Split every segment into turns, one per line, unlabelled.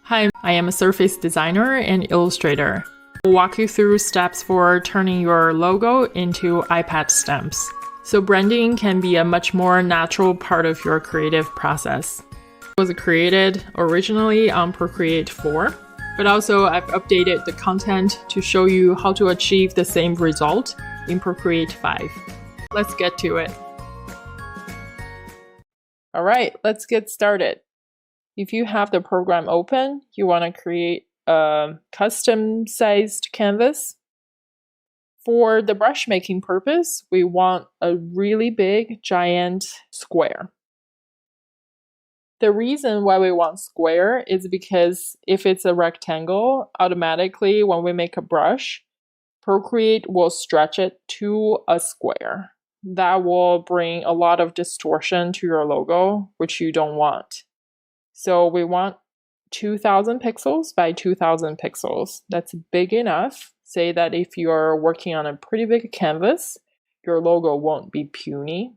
Hi, I am a surface designer and illustrator. I'll walk you through steps for turning your logo into iPad stamps. So branding can be a much more natural part of your creative process. It was created originally on Procreate 4, but also I've updated the content to show you how to achieve the same result in Procreate 5. Let's get to it. All right, let's get started. If you have the program open, you want to create a custom-sized canvas. For the brush making purpose, we want a really big, giant square. The reason why we want square is because if it's a rectangle, automatically when we make a brush, Procreate will stretch it to a square. That will bring a lot of distortion to your logo, which you don't want. So we want 2000 pixels by 2000 pixels. That's big enough. Say that if you're working on a pretty big canvas, your logo won't be puny.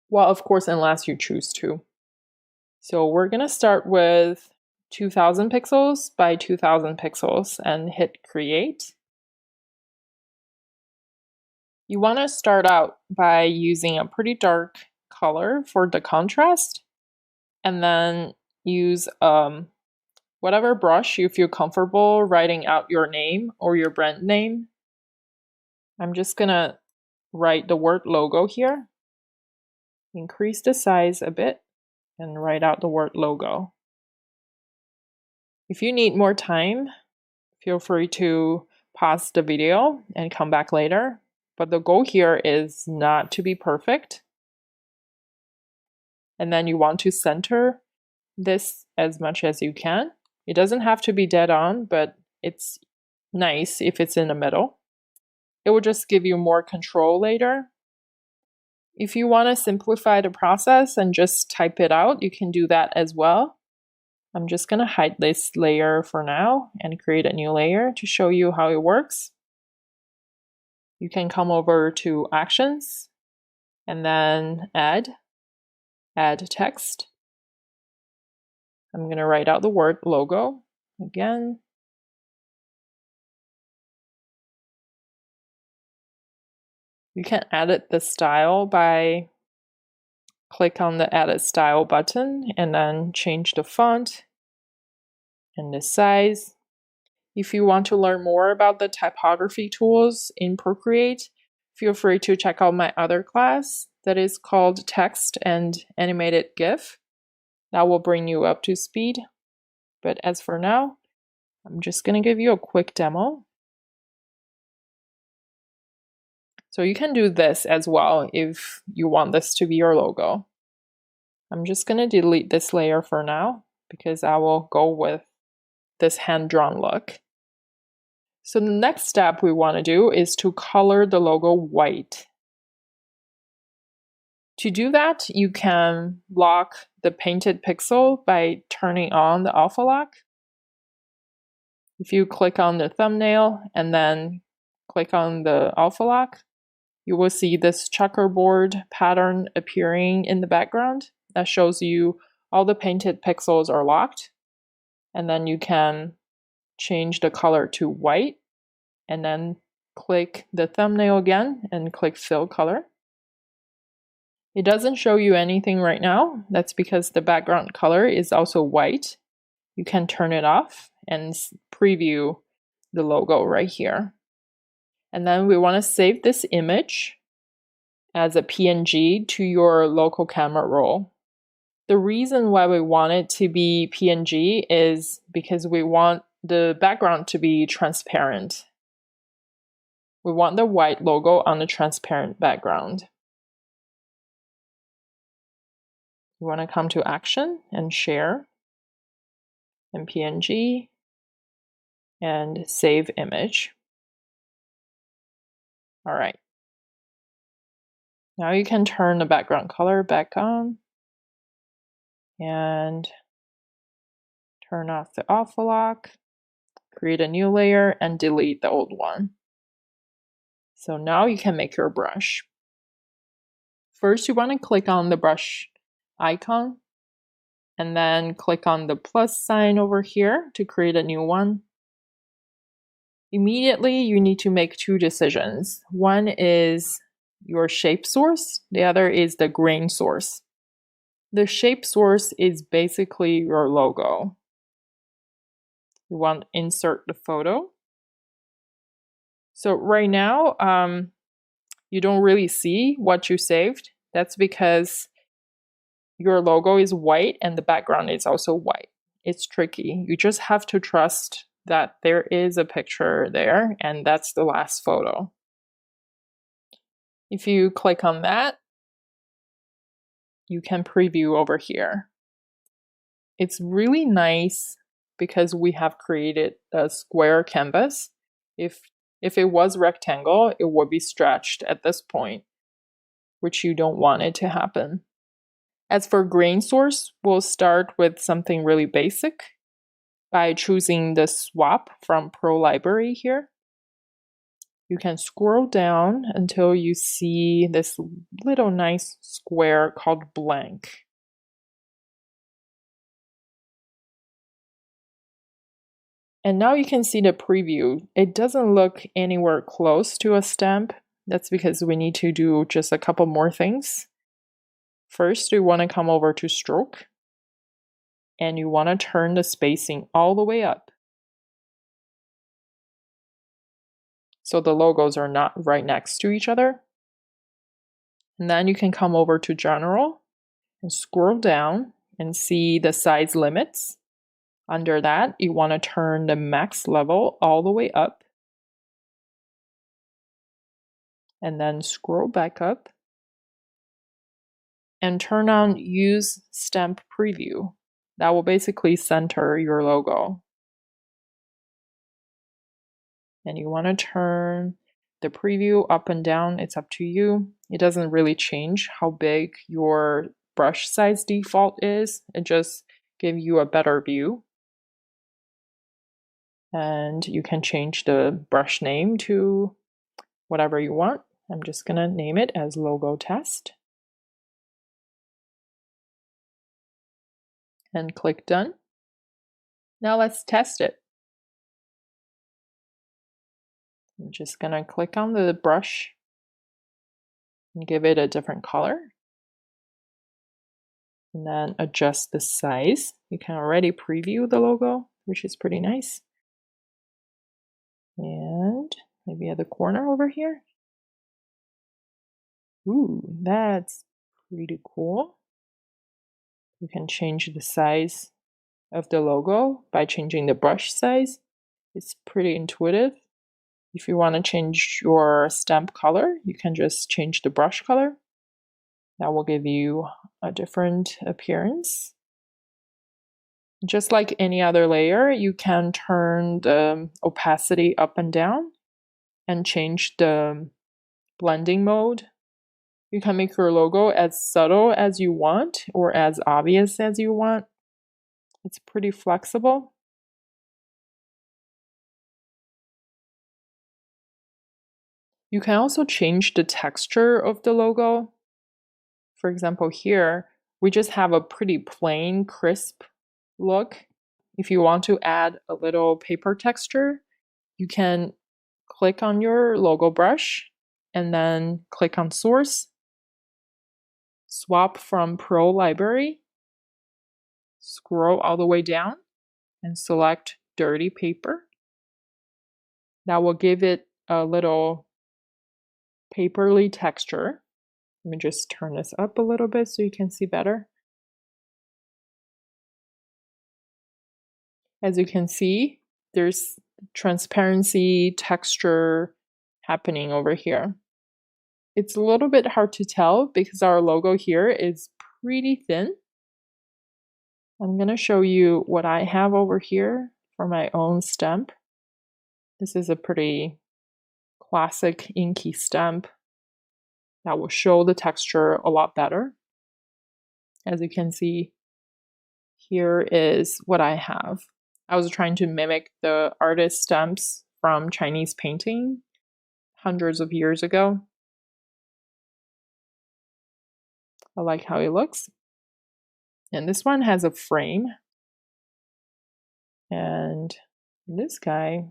Well, of course, unless you choose to. So we're going to start with 2000 pixels by 2000 pixels and hit create. You want to start out by using a pretty dark color for the contrast, and then use whatever brush you feel comfortable writing out your name or your brand name. I'm just gonna write the word logo here. Increase the size a bit and write out the word logo. If you need more time, feel free to pause the video and come back later. But the goal here is not to be perfect. And then you want to center this as much as you can. It doesn't have to be dead on, but it's nice if it's in the middle. It will just give you more control later. If you want to simplify the process and just type it out, you can do that as well. I'm just going to hide this layer for now and create a new layer to show you how it works. You can come over to Actions and then Add Text. I'm going to write out the word logo again. You can edit the style by click on the Edit Style button and then change the font and the size. If you want to learn more about the typography tools in Procreate, feel free to check out my other class that is called Text and Animated GIF. That will bring you up to speed. But as for now, I'm just going to give you a quick demo. So you can do this as well if you want this to be your logo. I'm just going to delete this layer for now because I will go with this hand-drawn look. So the next step we want to do is to color the logo white. To do that, you can lock the painted pixel by turning on the alpha lock. If you click on the thumbnail and then click on the alpha lock, you will see this checkerboard pattern appearing in the background that shows you all the painted pixels are locked. And then you can change the color to white and then click the thumbnail again and click fill color. It doesn't show you anything right now. That's because the background color is also white. You can turn it off and preview the logo right here. And then we want to save this image as a PNG to your local camera roll. The reason why we want it to be PNG is because we want the background to be transparent. We want the white logo on the transparent background. You want to come to Action and Share and PNG and Save Image. All right. Now you can turn the background color back on and turn off the alpha lock, create a new layer, and delete the old one. So now you can make your brush. First, you want to click on the brush icon and then click on the plus sign over here to create a new one. Immediately, you need to make two decisions. One is your shape source, the other is the grain source. The shape source is basically your logo. You want to insert the photo. So right now, you don't really see what you saved. That's because your logo is white and the background is also white. It's tricky. You just have to trust that there is a picture there and that's the last photo. If you click on that, you can preview over here. It's really nice because we have created a square canvas. If it was rectangle, it would be stretched at this point, which you don't want it to happen. As for grain source, we'll start with something really basic by choosing the swap from Pro Library here. You can scroll down until you see this little nice square called blank. And now you can see the preview. It doesn't look anywhere close to a stamp. That's because we need to do just a couple more things. First, you want to come over to stroke and you want to turn the spacing all the way up, so the logos are not right next to each other. And then you can come over to general and scroll down and see the size limits. Under that, you want to turn the max level all the way up. And then scroll back up and turn on Use Stamp Preview. That will basically center your logo. And you want to turn the preview up and down. It's up to you. It doesn't really change how big your brush size default is. It just gives you a better view. And you can change the brush name to whatever you want. I'm just going to name it as Logo Test. And click Done. Now let's test it. I'm just going to click on the brush and give it a different color. And then adjust the size. You can already preview the logo, which is pretty nice. And maybe at the corner over here. Ooh, that's pretty cool. You can change the size of the logo by changing the brush size. It's pretty intuitive. If you want to change your stamp color, you can just change the brush color. That will give you a different appearance. Just like any other layer, you can turn the opacity up and down and change the blending mode. You can make your logo as subtle as you want or as obvious as you want. It's pretty flexible. You can also change the texture of the logo. For example, here, we just have a pretty plain, crisp look. If you want to add a little paper texture, you can click on your logo brush and then click on Source, swap from Pro Library, scroll all the way down and select Dirty Paper. That will give it a little paperly texture. Let me just turn this up a little bit so you can see better. As you can see, there's transparency texture happening over here. It's a little bit hard to tell because our logo here is pretty thin. I'm going to show you what I have over here for my own stamp. This is a pretty classic inky stamp that will show the texture a lot better. As you can see, here is what I have. I was trying to mimic the artist stamps from Chinese painting hundreds of years ago. I like how it looks. And this one has a frame. And this guy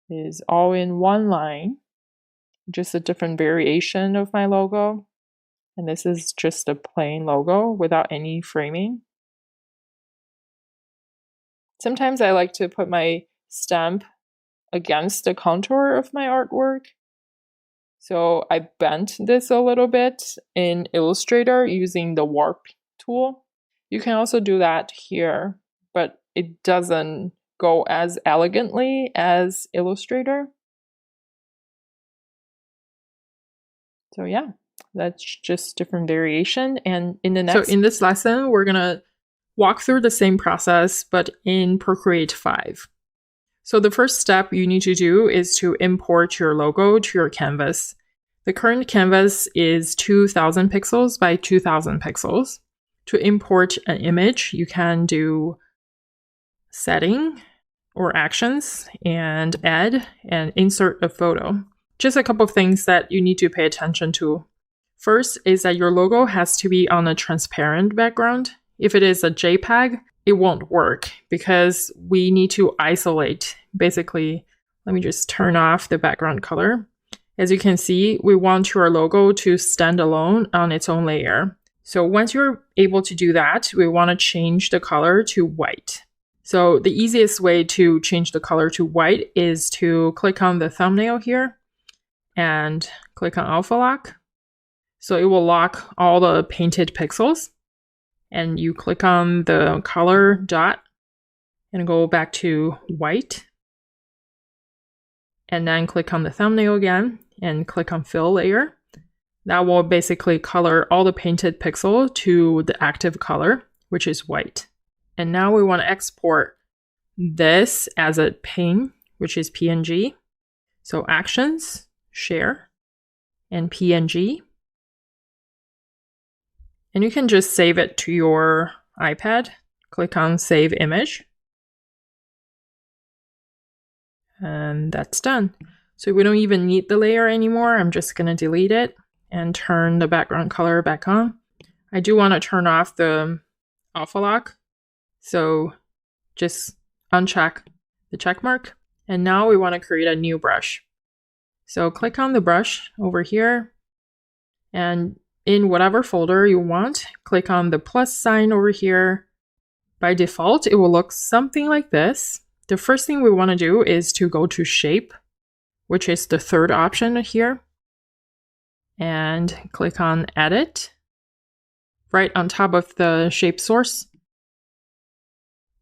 is all in one line, just a different variation of my logo. And this is just a plain logo without any framing. Sometimes I like to put my stamp against the contour of my artwork. So I bent this a little bit in Illustrator using the warp tool. You can also do that here, but it doesn't go as elegantly as Illustrator. So yeah, that's just different variation. And in the next, so in this lesson, we're gonna walk through the same process, but in Procreate 5. So the first step you need to do is to import your logo to your canvas. The current canvas is 2000 pixels by 2000 pixels. To import an image, you can do setting or actions and add and insert a photo. Just a couple of things that you need to pay attention to. First is that your logo has to be on a transparent background. If it is a JPEG, it won't work because we need to isolate. Basically, let me just turn off the background color. As you can see, we want your logo to stand alone on its own layer. So once you're able to do that, we want to change the color to white. So the easiest way to change the color to white is to click on the thumbnail here and click on Alpha Lock. So it will lock all the painted pixels. And you click on the color dot and go back to white. And then click on the thumbnail again and click on fill layer. That will basically color all the painted pixel to the active color, which is white. And now we want to export this as a pane, which is PNG. So actions, share, and PNG. And you can just save it to your iPad. Click on Save Image. And that's done. So we don't even need the layer anymore. I'm just going to delete it and turn the background color back on. I do want to turn off the Alpha Lock. So just uncheck the check mark. And now we want to create a new brush. So click on the brush over here. And in whatever folder you want, click on the plus sign over here. By default, it will look something like this. The first thing we want to do is to go to Shape, which is the third option here, and click on Edit, right on top of the shape source.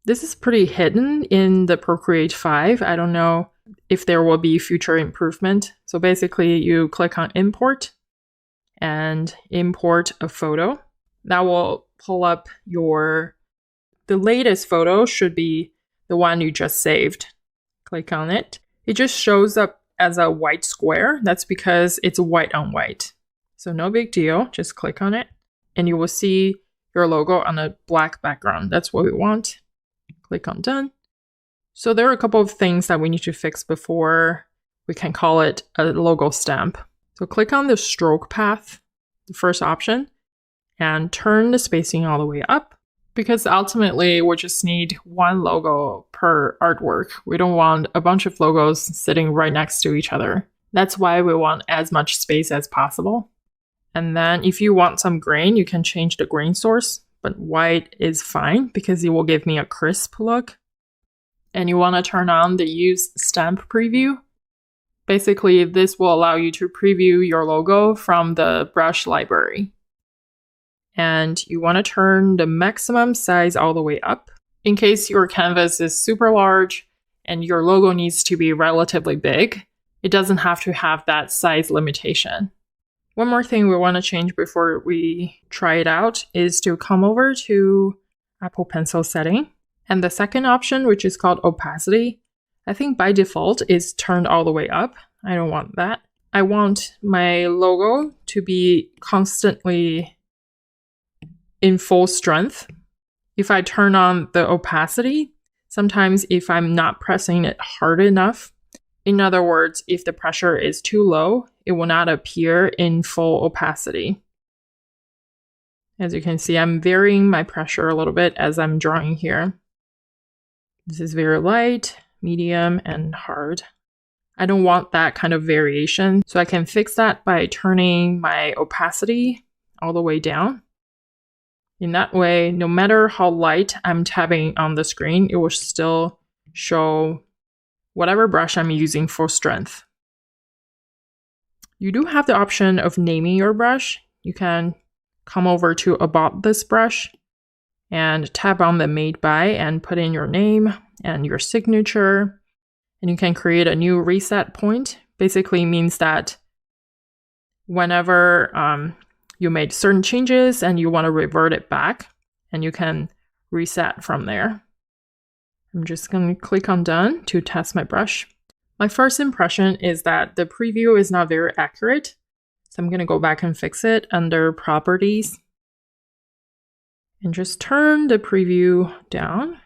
This is pretty hidden in the Procreate 5. I don't know if there will be future improvement. So basically, you click on Import, and import a photo. That will pull up the latest photo should be the one you just saved. Click on it. It just shows up as a white square. That's because it's white on white. So no big deal. Just click on it and you will see your logo on a black background. That's what we want. Click on Done. So there are a couple of things that we need to fix before we can call it a logo stamp. So click on the stroke path, the first option, and turn the spacing all the way up because ultimately we just need one logo per artwork. We don't want a bunch of logos sitting right next to each other. That's why we want as much space as possible. And then if you want some grain, you can change the grain source, but white is fine because it will give me a crisp look. And you want to turn on the Use Stamp Preview. Basically, this will allow you to preview your logo from the brush library. And you want to turn the maximum size all the way up. In case your canvas is super large and your logo needs to be relatively big, it doesn't have to have that size limitation. One more thing we want to change before we try it out is to come over to Apple Pencil setting. And the second option, which is called opacity, I think by default is turned all the way up. I don't want that. I want my logo to be constantly in full strength. If I turn on the opacity, sometimes if I'm not pressing it hard enough, in other words, if the pressure is too low, it will not appear in full opacity. As you can see, I'm varying my pressure a little bit as I'm drawing here. This is very light, medium, and hard. I don't want that kind of variation, so I can fix that by turning my opacity all the way down. In that way, no matter how light I'm tapping on the screen, it will still show whatever brush I'm using for strength. You do have the option of naming your brush. You can come over to About This Brush and tap on the Made By and put in your name and your signature. And you can create a new reset point. Basically means that whenever you made certain changes and you want to revert it back, and you can reset from there. I'm just going to click on Done to test my brush. My first impression is that the preview is not very accurate. So I'm going to go back and fix it under Properties. And just turn the preview down.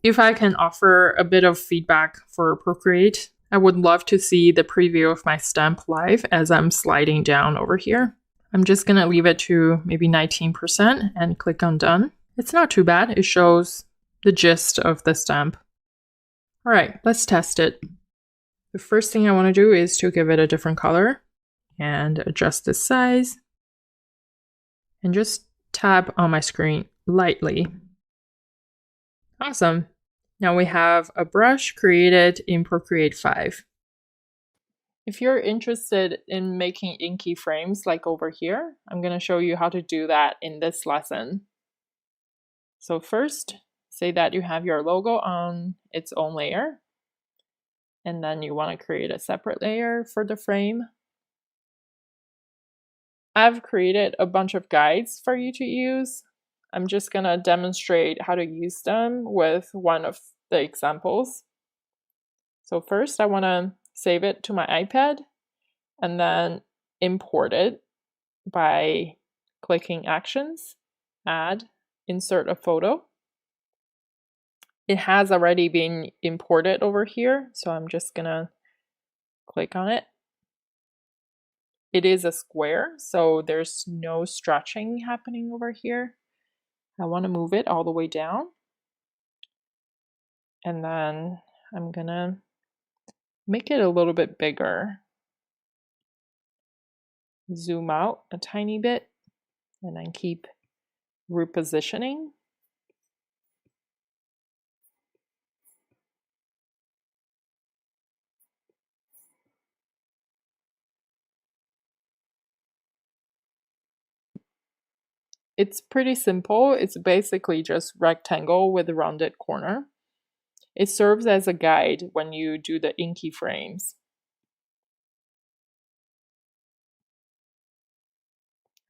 If I can offer a bit of feedback for Procreate, I would love to see the preview of my stamp live as I'm sliding down over here. I'm just going to leave it to maybe 19% and click on Done. It's not too bad. It shows the gist of the stamp. All right, let's test it. The first thing I want to do is to give it a different color and adjust the size and just tap on my screen lightly. Awesome. Now we have a brush created in Procreate 5. If you're interested in making inky frames like over here, I'm going to show you how to do that in this lesson. So first, say that you have your logo on its own layer, and then you want to create a separate layer for the frame. I've created a bunch of guides for you to use. I'm just going to demonstrate how to use them with one of the examples. So first, I want to save it to my iPad and then import it by clicking Actions, Add, Insert a Photo. It has already been imported over here, so I'm just going to click on it. It is a square, so there's no stretching happening over here. I want to move it all the way down. And then I'm going to make it a little bit bigger. Zoom out a tiny bit and then keep repositioning. It's pretty simple. It's basically just rectangle with a rounded corner. It serves as a guide when you do the inky frames.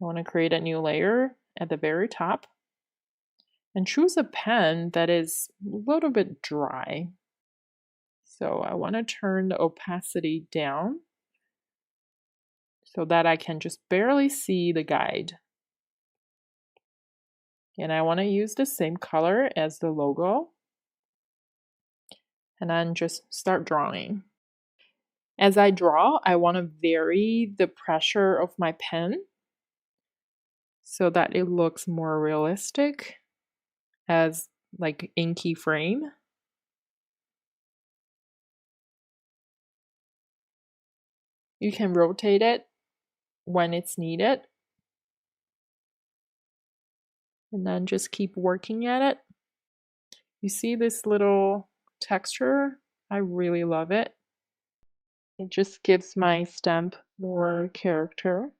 I want to create a new layer at the very top and choose a pen that is a little bit dry. So I want to turn the opacity down so that I can just barely see the guide. And I want to use the same color as the logo. And then just start drawing. As I draw, I want to vary the pressure of my pen so that it looks more realistic as like inky frame. You can rotate it when it's needed. And then just keep working at it. You see this little texture? I really love it. It just gives my stamp more character.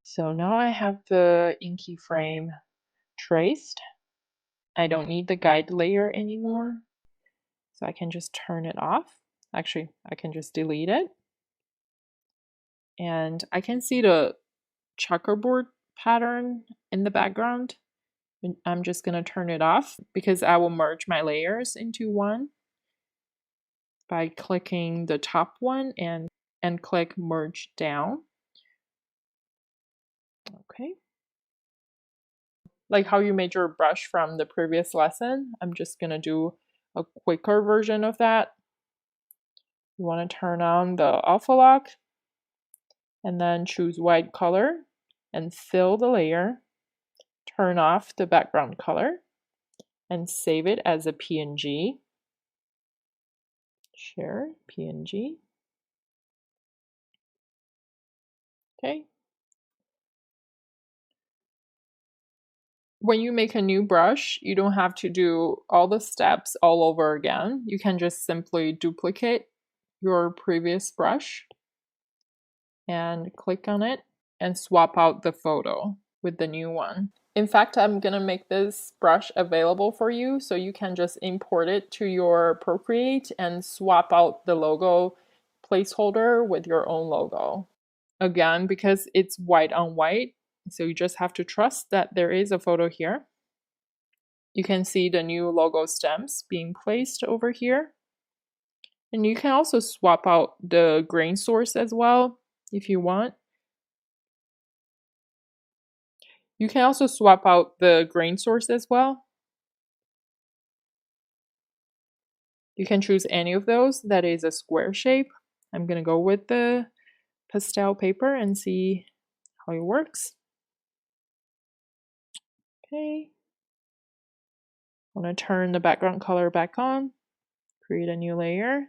So now I have the inky frame traced. I don't need the guide layer anymore. So I can just turn it off. Actually, I can just delete it. and I can see the checkerboard pattern in the background. I'm just going to turn it off because I will merge my layers into one by clicking the top one and click merge down. Okay. Like how you made your brush from the previous lesson, I'm just going to do a quicker version of that. You want to turn on the alpha lock and then choose white color and fill the layer. Turn off the background color and save it as a PNG. Share PNG. Okay. When you make a new brush, you don't have to do all the steps all over again. You can just simply duplicate your previous brush and click on it and swap out the photo with the new one. In fact, I'm gonna make this brush available for you so you can just import it to your Procreate and swap out the logo placeholder with your own logo. Again, because it's white on white, so you just have to trust that there is a photo here. You can see the new logo stems being placed over here. And you can also swap out the grain source as well if you want. You can also swap out the grain source as well. You can choose any of those that is a square shape. I'm going to go with the pastel paper and see how it works. Okay. I'm going to turn the background color back on, create a new layer,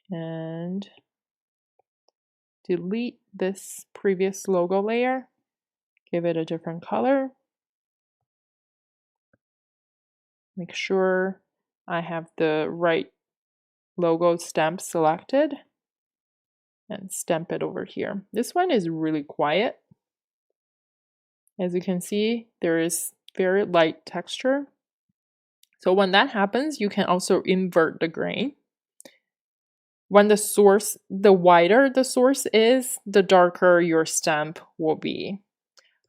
and delete this previous logo layer. Give it a different color. Make sure I have the right logo stamp selected and stamp it over here. This one is really quiet. As you can see, there is very light texture. So when that happens, you can also invert the grain. When the wider the source is, the darker your stamp will be.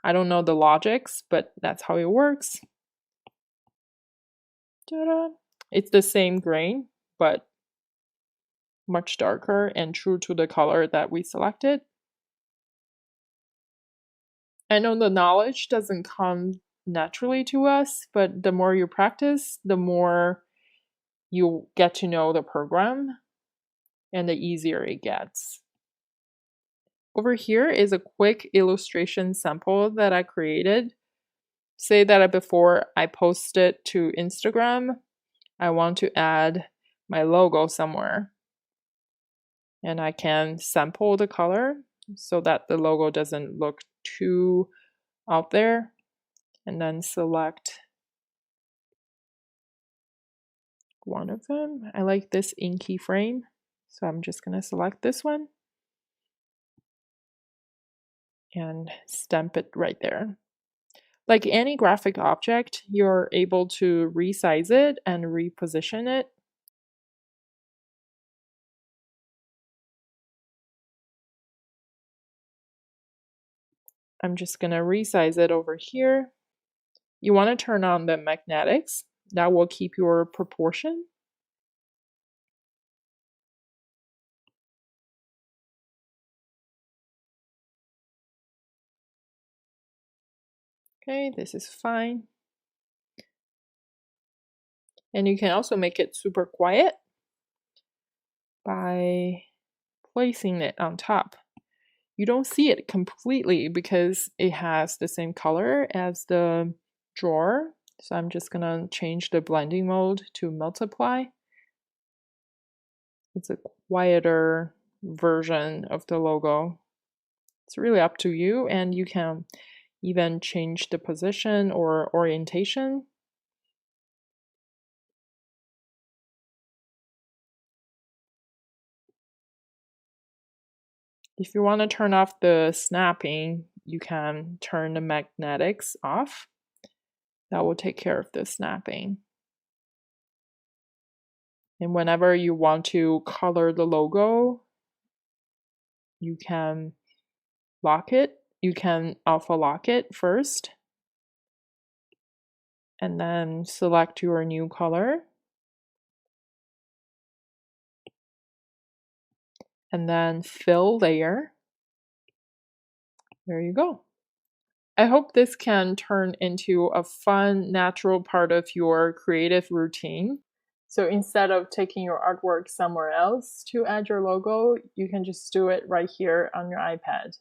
I don't know the logics, but that's how it works. Ta-da! It's the same grain, but much darker and true to the color that we selected. I know the knowledge doesn't come naturally to us, but the more you practice, the more you get to know the program and the easier it gets. Over here is a quick illustration sample that I created. Say that before I post it to Instagram, I want to add my logo somewhere. And I can sample the color so that the logo doesn't look too out there. And then select one of them. I like this inky frame, so I'm just going to select this one and stamp it right there. Like any graphic object, you're able to resize it and reposition it. I'm just going to resize it over here. You want to turn on the magnetics. That will keep your proportion. Okay, this is fine. And you can also make it super quiet by placing it on top. You don't see it completely because it has the same color as the drawer. So I'm just gonna change the blending mode to multiply. It's a quieter version of the logo. It's really up to you, and you can even change the position or orientation. If you want to turn off the snapping, you can turn the magnetics off. That will take care of the snapping. And whenever you want to color the logo, you can lock it. You can alpha lock it first, and then select your new color, and then fill layer. There you go. I hope this can turn into a fun, natural part of your creative routine. So instead of taking your artwork somewhere else to add your logo, you can just do it right here on your iPad.